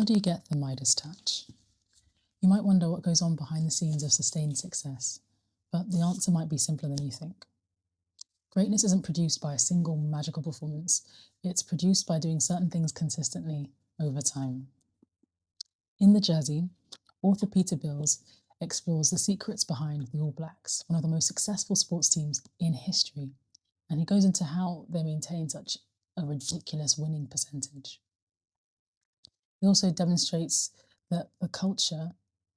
How do you get the Midas touch? You might wonder what goes on behind the scenes of sustained success, but the answer might be simpler than you think. Greatness isn't produced by a single magical performance, it's produced by doing certain things consistently over time. In The Jersey, author Peter Bills explores the secrets behind the All Blacks, one of the most successful sports teams in history, and he goes into how they maintain such a ridiculous winning percentage. He also demonstrates that the culture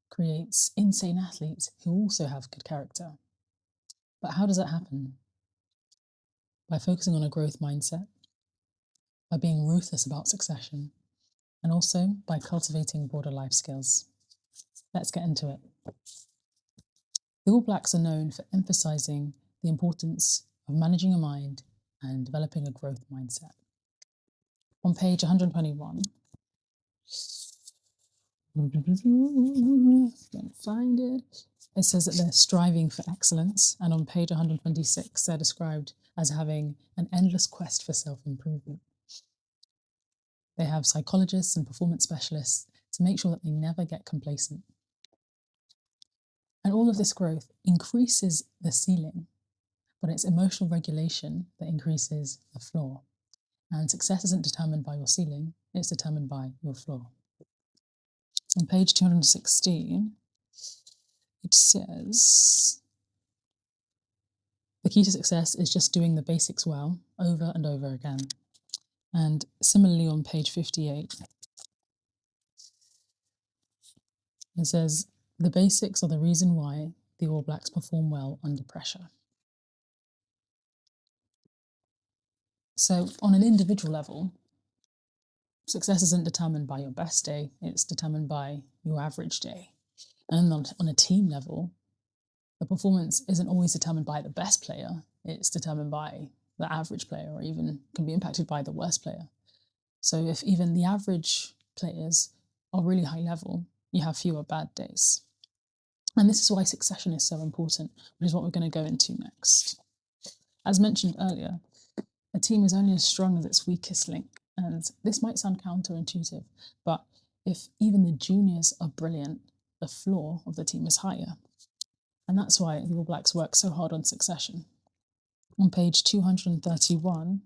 creates insane athletes who also have good character. But how does that happen? By focusing on a growth mindset, by being ruthless about succession, and also by cultivating broader life skills. Let's get into it. The All Blacks are known for emphasizing the importance of managing a mind and developing a growth mindset. On page 121, don't find it. It says that they're striving for excellence, and on page 126, they're described as having an endless quest for self-improvement. They have psychologists and performance specialists to make sure that they never get complacent. And all of this growth increases the ceiling, but it's emotional regulation that increases the floor. And success isn't determined by your ceiling, it's determined by your floor. On page 216, it says, the key to success is just doing the basics well over and over again. And similarly on page 58, it says, the basics are the reason why the All Blacks perform well under pressure. So on an individual level, success isn't determined by your best day, it's determined by your average day. And on a team level, the performance isn't always determined by the best player, it's determined by the average player, or even can be impacted by the worst player. So if even the average players are really high level, you have fewer bad days. And this is why succession is so important, which is what we're going to go into next. As mentioned earlier, a team is only as strong as its weakest link. And this might sound counterintuitive, but if even the juniors are brilliant, the floor of the team is higher. And that's why the All Blacks work so hard on succession. On page 231,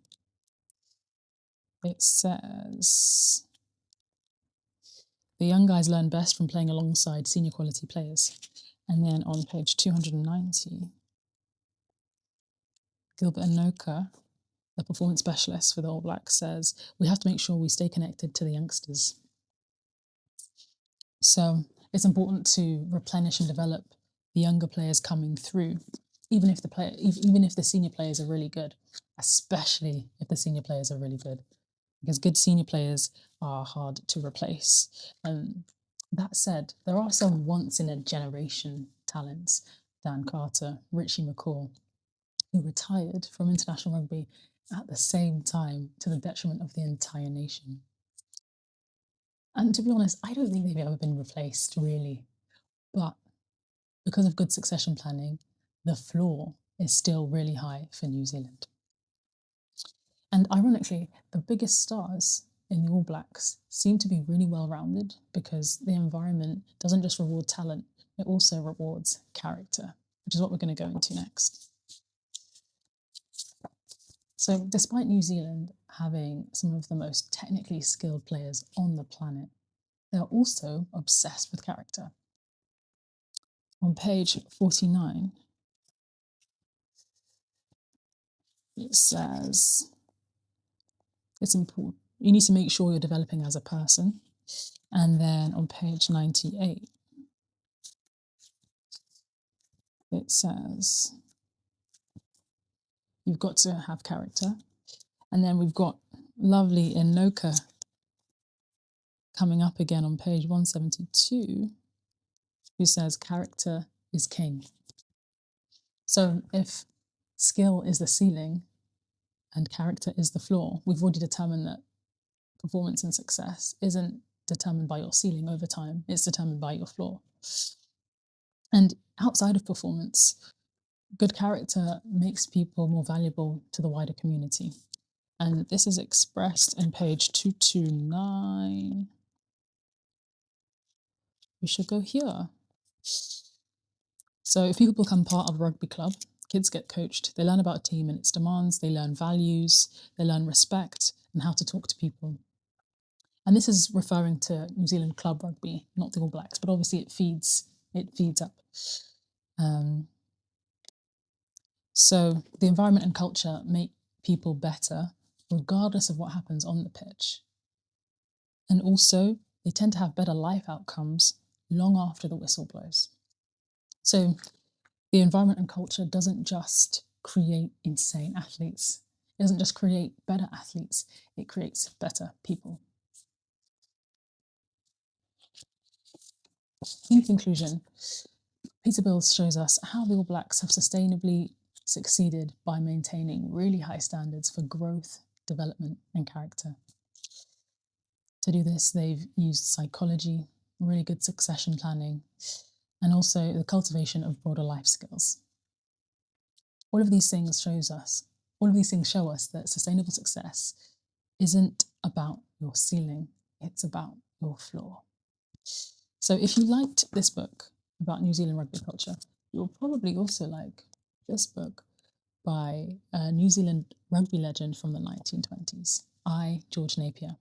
it says, the young guys learn best from playing alongside senior quality players. And then on page 290, Gilbert Anoka, the performance specialist for the All Blacks, says, we have to make sure we stay connected to the youngsters. So it's important to replenish and develop the younger players coming through, even if the senior players are really good, especially if the senior players are really good, because good senior players are hard to replace. That said, there are some once-in-a-generation talents, Dan Carter, Richie McCaw, who retired from international rugby at the same time to the detriment of the entire nation. And to be honest, I don't think they've ever been replaced, really. But because of good succession planning, the floor is still really high for New Zealand. And ironically, the biggest stars in the All Blacks seem to be really well-rounded because the environment doesn't just reward talent, it also rewards character, which is what we're going to go into next. So despite New Zealand having some of the most technically skilled players on the planet, they're also obsessed with character. On page 49, it says, it's important, you need to make sure you're developing as a person. And then on page 98, it says, you've got to have character. And then we've got lovely Anoka coming up again on page 172, who says, character is king. So if skill is the ceiling and character is the floor, we've already determined that performance and success isn't determined by your ceiling over time, it's determined by your floor. And outside of performance, good character makes people more valuable to the wider community. And this is expressed in page 229. we should go here. So if people become part of a rugby club, kids get coached, they learn about a team and its demands, they learn values, they learn respect and how to talk to people. And this is referring to New Zealand club rugby, not the All Blacks, but obviously it feeds up. So the environment and culture make people better regardless of what happens on the pitch. And also, they tend to have better life outcomes long after the whistle blows. So the environment and culture doesn't just create insane athletes. It doesn't just create better athletes, it creates better people. In conclusion, Peter Bills shows us how the All Blacks have sustainably succeeded by maintaining really high standards for growth, development, and character. To do this, they've used psychology, really good succession planning, and also the cultivation of broader life skills. All of these things show us that sustainable success isn't about your ceiling, it's about your floor. So if you liked this book about New Zealand rugby culture, you'll probably also like this book by a New Zealand rugby legend from the 1920s, George Napier.